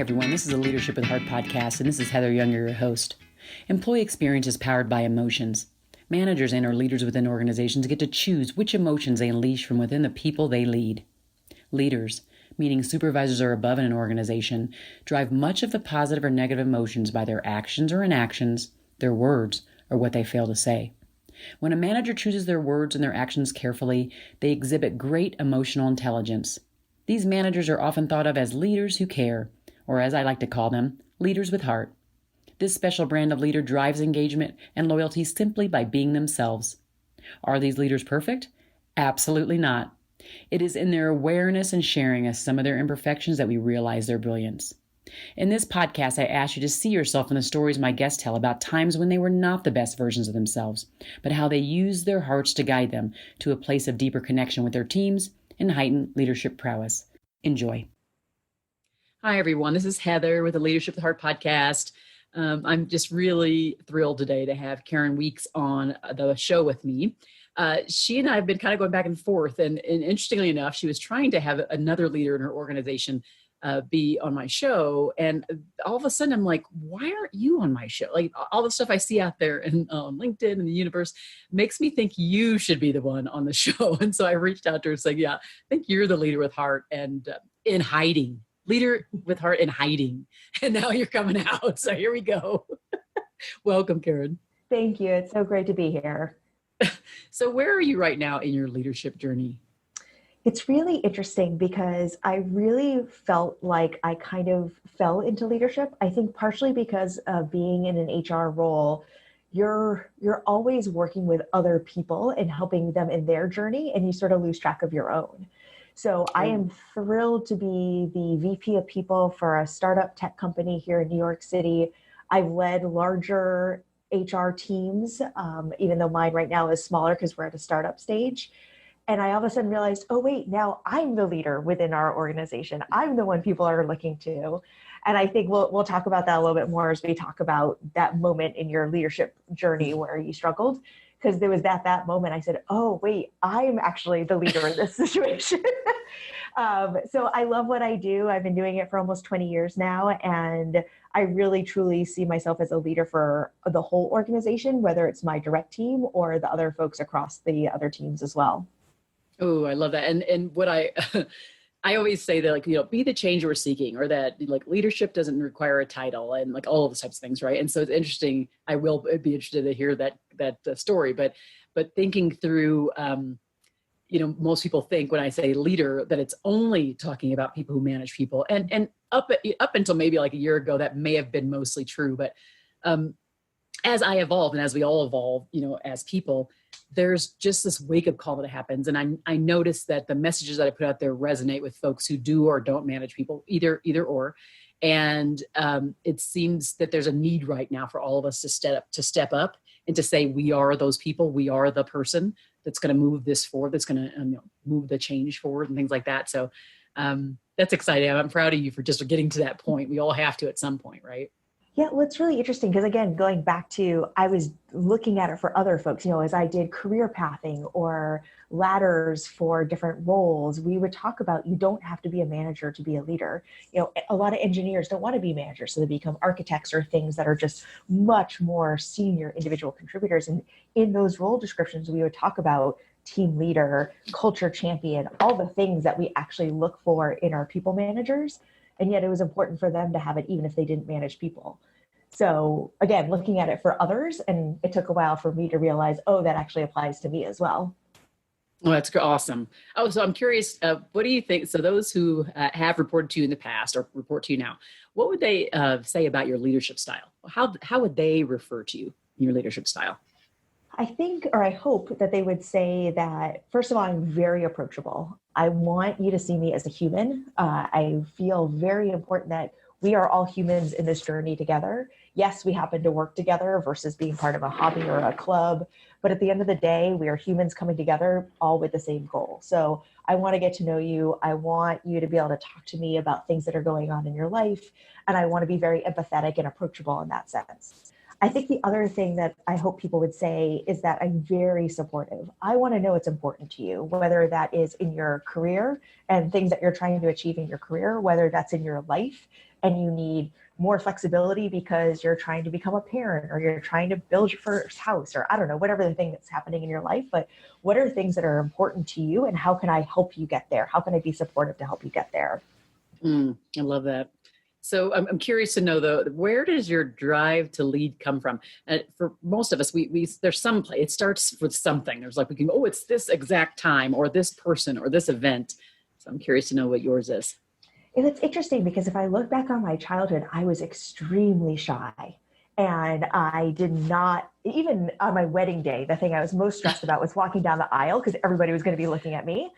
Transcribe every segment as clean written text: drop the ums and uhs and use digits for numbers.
everyone. This is a Leadership with Heart podcast, and this is Heather Younger, your host. Employee experience is powered by emotions. Managers and or leaders within organizations get to choose which emotions they unleash from within the people they lead. Leaders, meaning supervisors or above in an organization, drive much of the positive or negative emotions by their actions or inactions, their words, or what they fail to say. When a manager chooses their words and their actions carefully, they exhibit great emotional intelligence. These managers are often thought of as leaders who care, or as I like to call them, leaders with heart. This special brand of leader drives engagement and loyalty simply by being themselves. Are these leaders perfect? Absolutely not. It is in their awareness and sharing of some of their imperfections that we realize their brilliance. In this podcast, I ask you to see yourself in the stories my guests tell about times when they were not the best versions of themselves, but how they used their hearts to guide them to a place of deeper connection with their teams and heightened leadership prowess. Enjoy. Hi, everyone. This is Heather with the Leadership with Heart podcast. I'm just really thrilled today to have Karen Weeks on the show with me. She and I have been kind of going back and forth, and interestingly enough, she was trying to have another leader in her organization be on my show, and all of a sudden I'm like, why aren't you on my show? Like, all the stuff I see out there and on LinkedIn and the universe makes me think you should be the one on the show. And so I reached out to her saying, yeah, I think you're the leader with heart and in hiding. Leader with heart in hiding. And now you're coming out. So here we go. Welcome, Karen. Thank you. It's so great to be here. So where are you right now in your leadership journey? It's really interesting because I really felt like I kind of fell into leadership. I think partially because of being in an HR role, you're always working with other people and helping them in their journey, and you sort of lose track of your own. So I am thrilled to be the VP of people for a startup tech company here in New York City. I've led larger HR teams, even though mine right now is smaller because we're at a startup stage. And I all of a sudden realized, oh, wait, now I'm the leader within our organization. I'm the one people are looking to. And I think we'll talk about that a little bit more as we talk about that moment in your leadership journey where you struggled. Because there was that moment I said, oh, wait, I'm actually the leader in this situation. So I love what I do. I've been doing it for almost 20 years now. And I really, truly see myself as a leader for the whole organization, whether it's my direct team or the other folks across the other teams as well. Oh, I love that. And what I always say that, like, be the change we're seeking, or that like leadership doesn't require a title and like all of those types of things. Right. And so it's interesting. I will be interested to hear that story, but thinking through, most people think when I say leader that it's only talking about people who manage people, and up until maybe like a year ago, that may have been mostly true. But as I evolve and as we all evolve, as people, there's just this wake-up call that happens. And I notice that the messages that I put out there resonate with folks who do or don't manage people, either or. And it seems that there's a need right now for all of us to step up and to say, we are those people. We are the person that's going to move this forward, that's going to move the change forward and things like that. So that's exciting. I'm proud of you for just getting to that point. We all have to at some point, right? Yeah, well, it's really interesting because, again, going back to, I was looking at it for other folks, as I did career pathing or ladders for different roles, we would talk about you don't have to be a manager to be a leader. A lot of engineers don't want to be managers, so they become architects or things that are just much more senior individual contributors. And in those role descriptions, we would talk about team leader, culture champion, all the things that we actually look for in our people managers. And yet it was important for them to have it even if they didn't manage people. So again, looking at it for others, and it took a while for me to realize, oh, that actually applies to me as well. Well, that's awesome. Oh, so I'm curious, what do you think? So those who have reported to you in the past or report to you now, what would they say about your leadership style? How would they refer to you in your leadership style? I think, or I hope that they would say that, first of all, I'm very approachable. I want you to see me as a human. I feel very important that we are all humans in this journey together. Yes, we happen to work together versus being part of a hobby or a club. But at the end of the day, we are humans coming together all with the same goal. So I want to get to know you. I want you to be able to talk to me about things that are going on in your life. And I want to be very empathetic and approachable in that sense. I think the other thing that I hope people would say is that I'm very supportive. I want to know what's important to you, whether that is in your career and things that you're trying to achieve in your career, whether that's in your life, and you need more flexibility because you're trying to become a parent or you're trying to build your first house, or I don't know, whatever the thing that's happening in your life. But what are things that are important to you, and how can I help you get there? How can I be supportive to help you get there? I love that. So I'm curious to know though, where does your drive to lead come from? And for most of us, we there's some play. It starts with something. There's like, we can, oh, it's this exact time or this person or this event. So I'm curious to know what yours is. And it's interesting because if I look back on my childhood, I was extremely shy. And I did not, even on my wedding day, the thing I was most stressed about was walking down the aisle because everybody was going to be looking at me.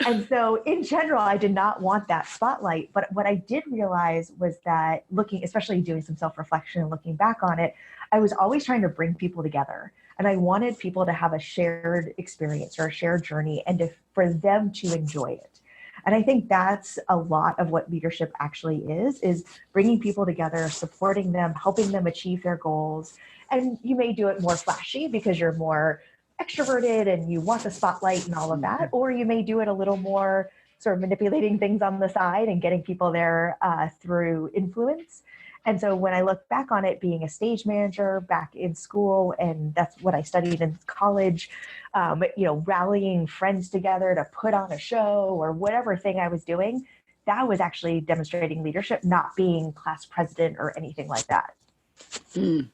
And so in general, I did not want that spotlight. But what I did realize was that looking, especially doing some self-reflection and looking back on it, I was always trying to bring people together. And I wanted people to have a shared experience or a shared journey and for them to enjoy it. And I think that's a lot of what leadership actually is bringing people together, supporting them, helping them achieve their goals. And you may do it more flashy because you're more extroverted and you want the spotlight and all of that, or you may do it a little more sort of manipulating things on the side and getting people there through influence. And so when I look back on it, being a stage manager back in school, and that's what I studied in college, rallying friends together to put on a show or whatever thing I was doing, that was actually demonstrating leadership, not being class president or anything like that.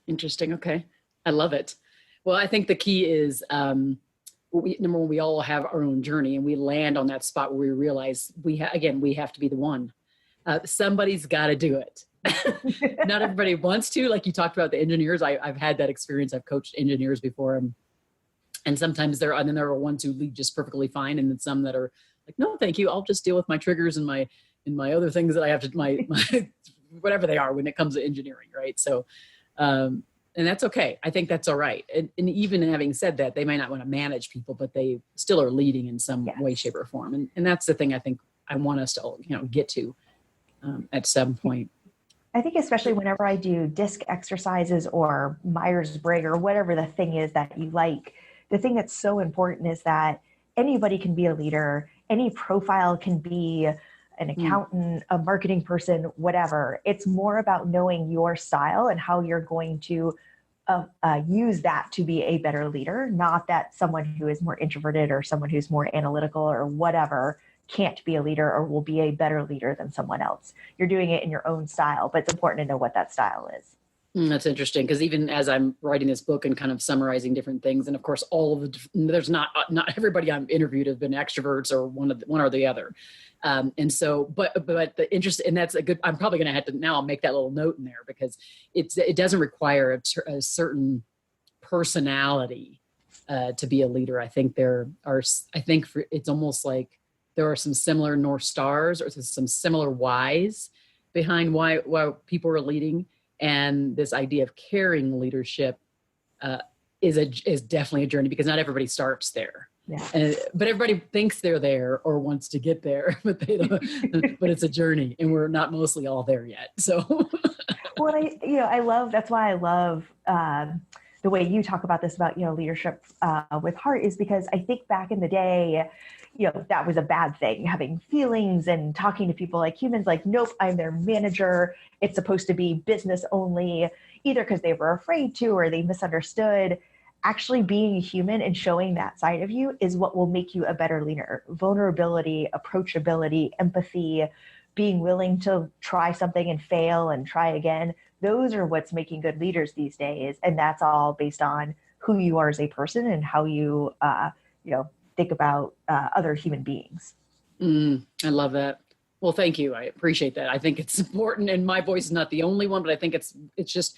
Interesting. Okay. I love it. Well, I think the key is, number one, we all have our own journey, and we land on that spot where we realize we have to be the one. Somebody's got to do it. Not everybody wants to, like you talked about the engineers. I've had that experience. I've coached engineers before, and sometimes there are ones who lead just perfectly fine, and then some that are like, no, thank you. I'll just deal with my triggers and my other things that I have to my whatever they are when it comes to engineering, right? So, and that's okay. I think that's all right. And even having said that, they may not want to manage people, but they still are leading in some way, shape, or form. And that's the thing I think I want us to get to at some point. I think especially whenever I do disc exercises or Myers-Briggs or whatever the thing is that you like, the thing that's so important is that anybody can be a leader. Any profile can be an accountant, a marketing person, whatever. It's more about knowing your style and how you're going to use that to be a better leader, not that someone who is more introverted or someone who's more analytical or whatever can't be a leader or will be a better leader than someone else. You're doing it in your own style, but it's important to know what that style is. That's interesting, because even as I'm writing this book and kind of summarizing different things, and of course, there's not everybody I'm interviewed have been extroverts or one or the other, and so, but the interest, and that's a good. I'm probably going to have to now. I'll make that little note in there because it doesn't require a certain personality to be a leader. I think it's almost like there are some similar North Stars or some similar whys behind why people are leading. And this idea of caring leadership is definitely a journey, because not everybody starts there. Yeah. But everybody thinks they're there or wants to get there, but they don't. But it's a journey, and we're not mostly all there yet. So, well, I love. That's why I love the way you talk about this about leadership with heart, is because I think back in the day, that was a bad thing, having feelings and talking to people like humans, like, nope, I'm their manager. It's supposed to be business only, either because they were afraid to or they misunderstood. Actually being human and showing that side of you is what will make you a better leader. Vulnerability, approachability, empathy, being willing to try something and fail and try again. Those are what's making good leaders these days. And that's all based on who you are as a person and how you, think about other human beings. I love that. Well, thank you. I appreciate that. I think it's important, and my voice is not the only one, but I think it's just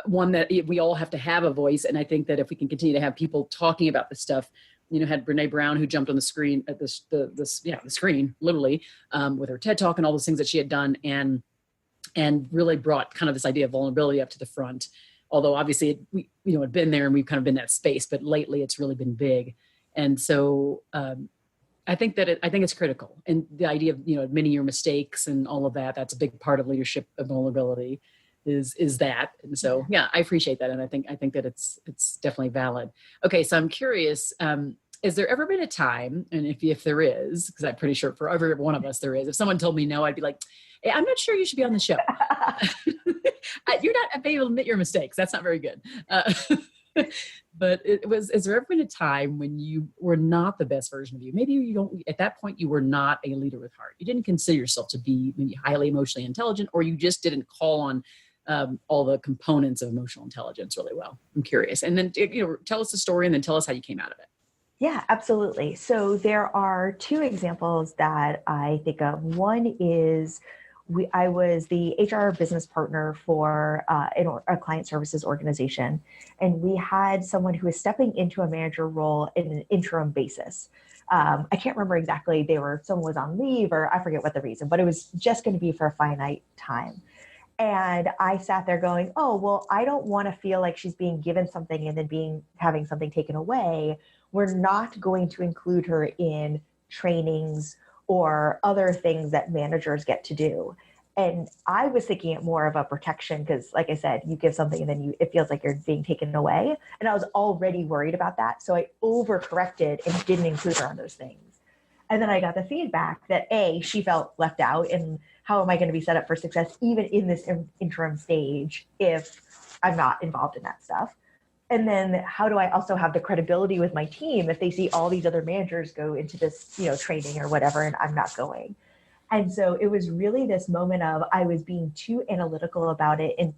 one that we all have to have a voice. And I think that if we can continue to have people talking about this stuff, had Brene Brown, who jumped on the screen at the screen, literally, with her TED Talk and all those things that she had done, and really brought kind of this idea of vulnerability up to the front. Although obviously we had been there and we've kind of been that space, but lately it's really been big. And so I think it's critical. And the idea of, admitting your mistakes and all of that, that's a big part of leadership and vulnerability is that. And so, yeah, I appreciate that. And I think that it's definitely valid. Okay. So I'm curious, Has there ever been a time, and if there is, because I'm pretty sure for every one of us there is, if someone told me no, I'd be like, hey, I'm not sure you should be on the show. You're not able to admit your mistakes. That's not very good. But has there ever been a time when you were not the best version of you? Maybe you don't, at that point, you were not a leader with heart. You didn't consider yourself to be maybe highly emotionally intelligent, or you just didn't call on all the components of emotional intelligence really well. I'm curious. And then, tell us the story and then tell us how you came out of it. Yeah, absolutely. So there are two examples that I think of. One is I was the HR business partner for a client services organization, and we had someone who was stepping into a manager role in an interim basis. I can't remember exactly, someone was on leave, or I forget what the reason, but it was just going to be for a finite time. And I sat there going, oh, well, I don't want to feel like she's being given something and then having something taken away. We're not going to include her in trainings or other things that managers get to do. And I was thinking it more of a protection because, like I said, you give something and then it feels like you're being taken away. And I was already worried about that. So I overcorrected and didn't include her on those things. And then I got the feedback that she felt left out, and how am I going to be set up for success even in this interim stage if I'm not involved in that stuff? And then how do I also have the credibility with my team if they see all these other managers go into this, training or whatever, and I'm not going? And so it was really this moment of I was being too analytical about it and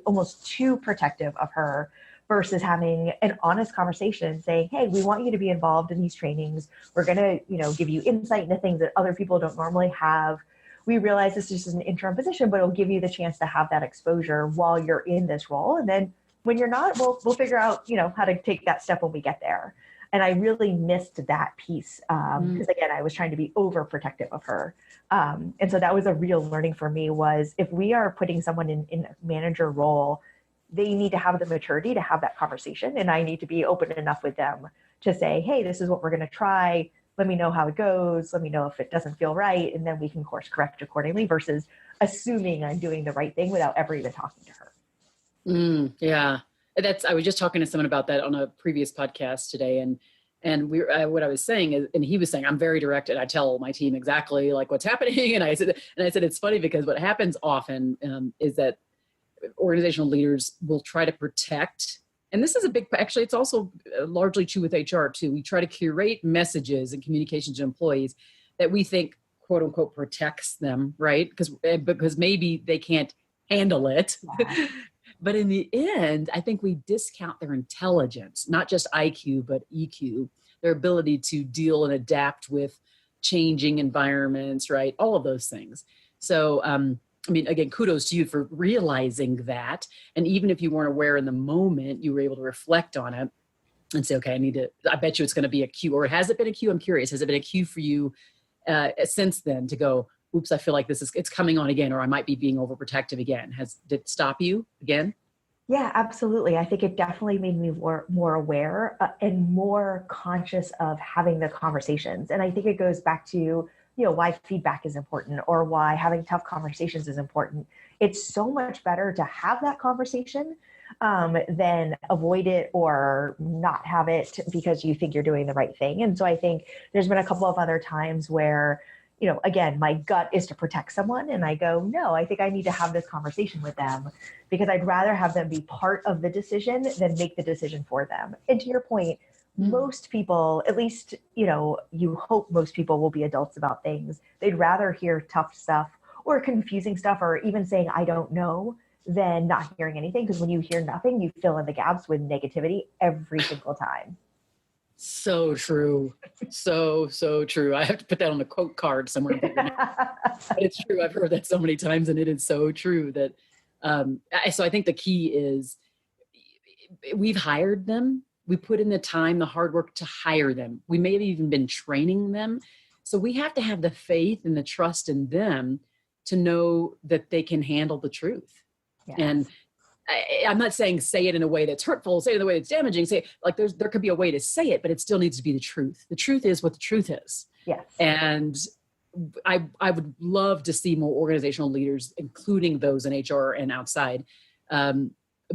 almost too protective of her versus having an honest conversation saying, hey, we want you to be involved in these trainings. We're going to, give you insight into things that other people don't normally have. We realize this is just an interim position, but it'll give you the chance to have that exposure while you're in this role. And then when you're not, we'll figure out, how to take that step when we get there. And I really missed that piece because, again, I was trying to be overprotective of her. And so that was a real learning for me was if we are putting someone in a manager role, they need to have the maturity to have that conversation. And I need to be open enough with them to say, hey, this is what we're going to try. Let me know how it goes. Let me know if it doesn't feel right. And then we can course correct accordingly versus assuming I'm doing the right thing without ever even talking to her. Yeah. I was just talking to someone about that on a previous podcast today. And what I was saying is, and he was saying, I'm very direct and I tell my team exactly like what's happening. And I said, it's funny because what happens often is that organizational leaders will try to protect. And this is actually, it's also largely true with HR too. We try to curate messages and communications to employees that we think, quote unquote, protects them, right? Because maybe they can't handle it. Yeah. But in the end, I think we discount their intelligence, not just IQ, but EQ, their ability to deal and adapt with changing environments, right? All of those things. So, again, kudos to you for realizing that. And even if you weren't aware in the moment, you were able to reflect on it and say, okay, I bet you it's going to be a cue. Or has it been a cue? I'm curious. Has it been a cue for you since then to go, oops, I feel like it's coming on again, or I might be being overprotective again. Did it stop you again? Yeah, absolutely. I think it definitely made me more aware and more conscious of having the conversations. And I think it goes back to, why feedback is important or why having tough conversations is important. It's so much better to have that conversation than avoid it or not have it because you think you're doing the right thing. And so I think there's been a couple of other times where, again, my gut is to protect someone. And I go, no, I think I need to have this conversation with them because I'd rather have them be part of the decision than make the decision for them. And to your point, most people, at least, you hope most people will be adults about things. They'd rather hear tough stuff or confusing stuff or even saying, I don't know, than not hearing anything. Because when you hear nothing, you fill in the gaps with negativity every single time. So true. So true. I have to put that on a quote card somewhere. But it's true. I've heard that so many times and it is so true that, so I think the key is we've hired them. We put in the time, the hard work to hire them. We may have even been training them. So we have to have the faith and the trust in them to know that they can handle the truth. Yes. And I'm not saying say it in a way that's hurtful, say it in a way that's damaging, say like there could be a way to say it, but it still needs to be the truth. The truth is what the truth is. Yes. And I would love to see more organizational leaders, including those in HR and outside,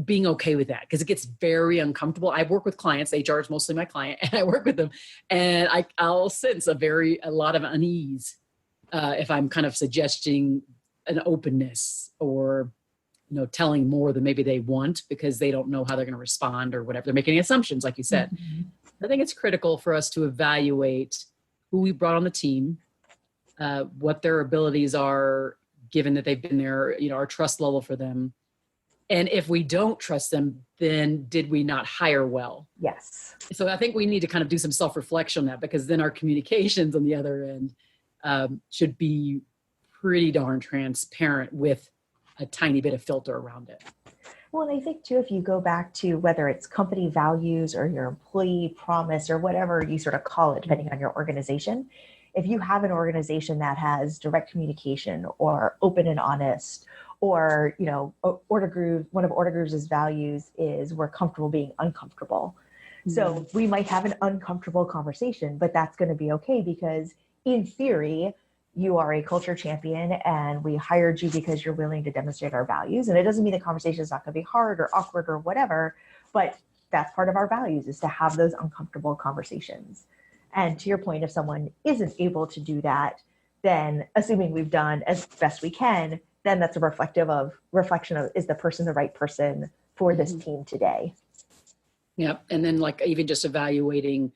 being okay with that, because it gets very uncomfortable. I work with clients, HR is mostly my client, and I work with them, and I'll sense a lot of unease if I'm kind of suggesting an openness, or telling more than maybe they want, because they don't know how they're going to respond or whatever. They're making assumptions, like you said. Mm-hmm. I think it's critical for us to evaluate who we brought on the team, what their abilities are, given that they've been there, our trust level for them. And if we don't trust them, then did we not hire well? Yes. So I think we need to kind of do some self-reflection on that, because then our communications on the other end should be pretty darn transparent with a tiny bit of filter around it. Well, and I think too, if you go back to whether it's company values or your employee promise or whatever you sort of call it, depending on your organization, if you have an organization that has direct communication or open and honest, or, Order Groove, one of Order Groove's values is we're comfortable being uncomfortable. Mm-hmm. So we might have an uncomfortable conversation, but that's going to be okay, because in theory, you are a culture champion and we hired you because you're willing to demonstrate our values. And it doesn't mean the conversation is not going to be hard or awkward or whatever, but that's part of our values, is to have those uncomfortable conversations. And to your point, if someone isn't able to do that, then assuming we've done as best we can, then that's a reflection of, is the person the right person for this team today? Yep. And then even just evaluating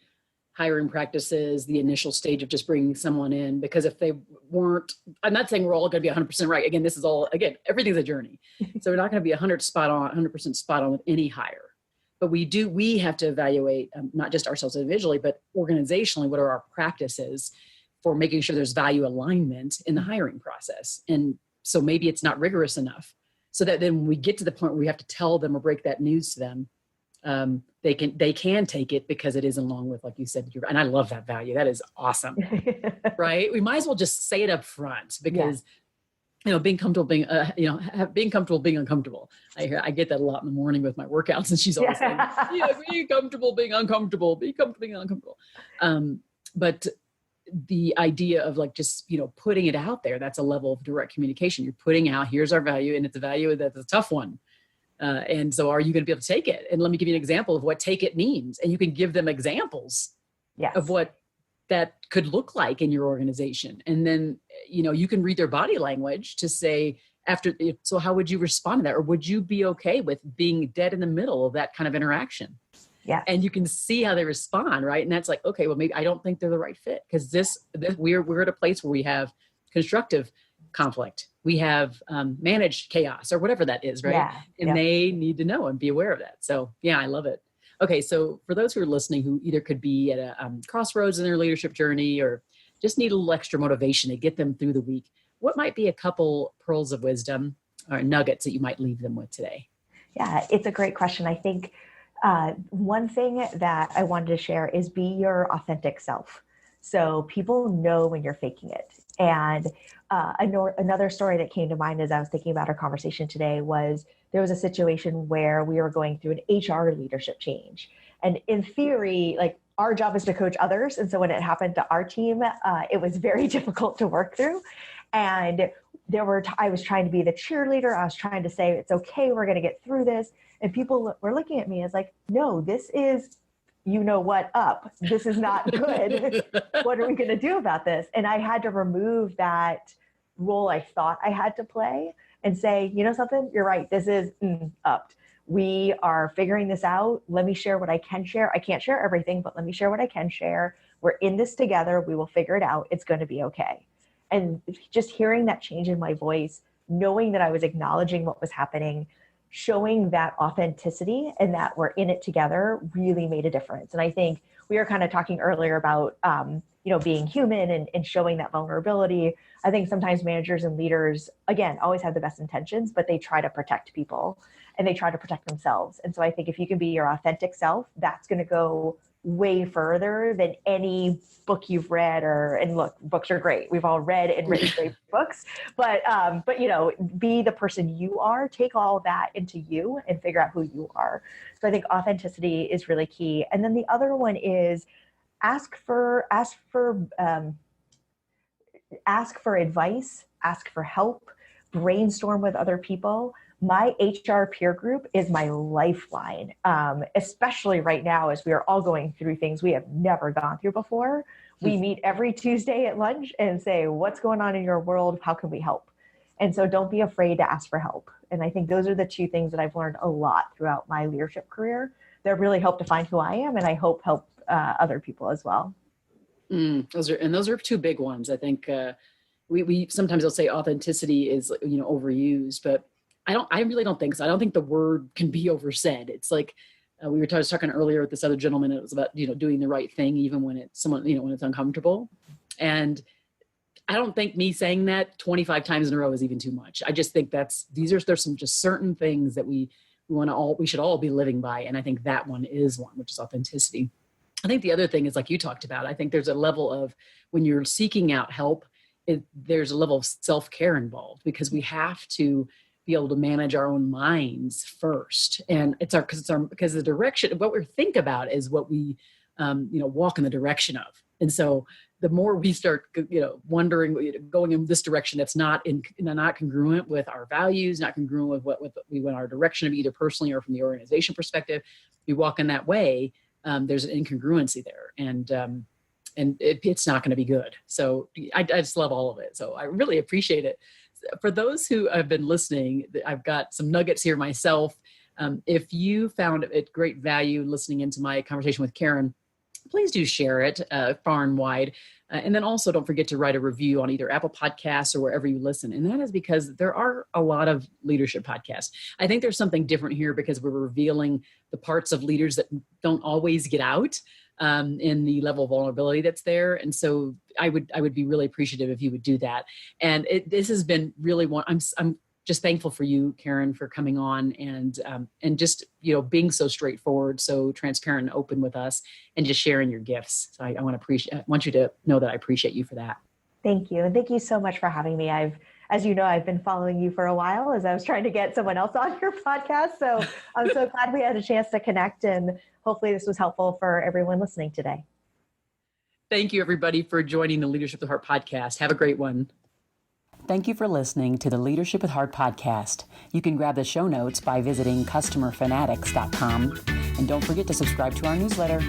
hiring practices, the initial stage of just bringing someone in, because if they weren't, I'm not saying we're all going to be 100% right. Again, everything's a journey. So we're not going to be 100% spot on with any hire. But we have to evaluate not just ourselves individually, but organizationally, what are our practices for making sure there's value alignment in the hiring process. And so maybe it's not rigorous enough, so that then when we get to the point where we have to tell them or break that news to them, they can take it, because it is along with, like you said, and I love that value. That is awesome. Right? We might as well just say it up front, because being comfortable being comfortable being uncomfortable. I get that a lot in the morning with my workouts, and she's always saying, be comfortable being uncomfortable, be comfortable being uncomfortable. But the idea of just putting it out there, that's a level of direct communication. You're putting out, here's our value, and it's a value that's a tough one. And so are you going to be able to take it? And let me give you an example of what take it means. And you can give them examples of what that could look like in your organization. And then, you can read their body language to say so how would you respond to that? Or would you be okay with being dead in the middle of that kind of interaction? Yeah. And you can see how they respond, right? And that's okay, well, maybe I don't think they're the right fit, because we're at a place where we have constructive conflict. We have managed chaos, or whatever that is, right? Yeah. And they need to know and be aware of that. So I love it. Okay, so for those who are listening, who either could be at a crossroads in their leadership journey, or just need a little extra motivation to get them through the week, what might be a couple pearls of wisdom or nuggets that you might leave them with today? Yeah, it's a great question. I think one thing that I wanted to share is be your authentic self. So people know when you're faking it. And another story that came to mind as I was thinking about our conversation today was, there was a situation where we were going through an HR leadership change. And in theory, our job is to coach others. And so when it happened to our team, it was very difficult to work through. And I was trying to be the cheerleader. I was trying to say, it's okay, we're going to get through this. And people were looking at me as no, this is, what up. This is not good. What are we going to do about this? And I had to remove that role I thought I had to play and say, something, you're right. This is upped. We are figuring this out. Let me share what I can share. I can't share everything, but let me share what I can share. We're in this together. We will figure it out. It's going to be okay. And just hearing that change in my voice, knowing that I was acknowledging what was happening, showing that authenticity and that we're in it together really made a difference. And I think we were kind of talking earlier about, being human and showing that vulnerability. I think sometimes managers and leaders, again, always have the best intentions, but they try to protect people and they try to protect themselves. And so I think if you can be your authentic self, that's going to go way further than any book you've read. And look, books are great. We've all read and written great books, but be the person you are, take all that into you and figure out who you are. So I think authenticity is really key. And then the other one is ask for advice, ask for help, brainstorm with other people, my HR peer group is my lifeline, especially right now as we are all going through things we have never gone through before. We meet every Tuesday at lunch and say, what's going on in your world? How can we help? And so don't be afraid to ask for help. And I think those are the two things that I've learned a lot throughout my leadership career that really help define who I am, and I hope help other people as well. Those are two big ones. I think we sometimes will say authenticity is overused, but I really don't think so. I don't think the word can be oversaid. It's like we were talking earlier with this other gentleman. It was about doing the right thing even when it's when it's uncomfortable. And I don't think me saying that 25 times in a row is even too much. I just think there's some just certain things that we should all be living by. And I think that one is one, which is authenticity. I think the other thing is, like you talked about, I think there's a level of when you're seeking out help, there's a level of self-care involved, because we have to be able to manage our own minds first. And because the direction, what we think about is what we, walk in the direction of. And so the more we start, wondering, going in this direction that's not congruent with our values, not congruent with what we want our direction of, either personally or from the organization perspective, we walk in that way. There's an incongruency there, and it's not going to be good. So I just love all of it. So I really appreciate it. For those who have been listening, I've got some nuggets here myself. If you found it great value listening into my conversation with Karen, please do share it far and wide. And then also don't forget to write a review on either Apple Podcasts or wherever you listen. And that is because there are a lot of leadership podcasts. I think there's something different here because we're revealing the parts of leaders that don't always get out in the level of vulnerability that's there. And so I would be really appreciative if you would do that. And this has been really one. I'm just thankful for you, Karen, for coming on and just being so straightforward, so transparent and open with us, and just sharing your gifts. So I want you to know that I appreciate you for that. Thank you, and thank you so much for having me. As you know, I've been following you for a while as I was trying to get someone else on your podcast. So I'm so glad we had a chance to connect, and hopefully this was helpful for everyone listening today. Thank you, everybody, for joining the Leadership with Heart podcast. Have a great one. Thank you for listening to the Leadership with Heart podcast. You can grab the show notes by visiting customerfanatics.com. And don't forget to subscribe to our newsletter.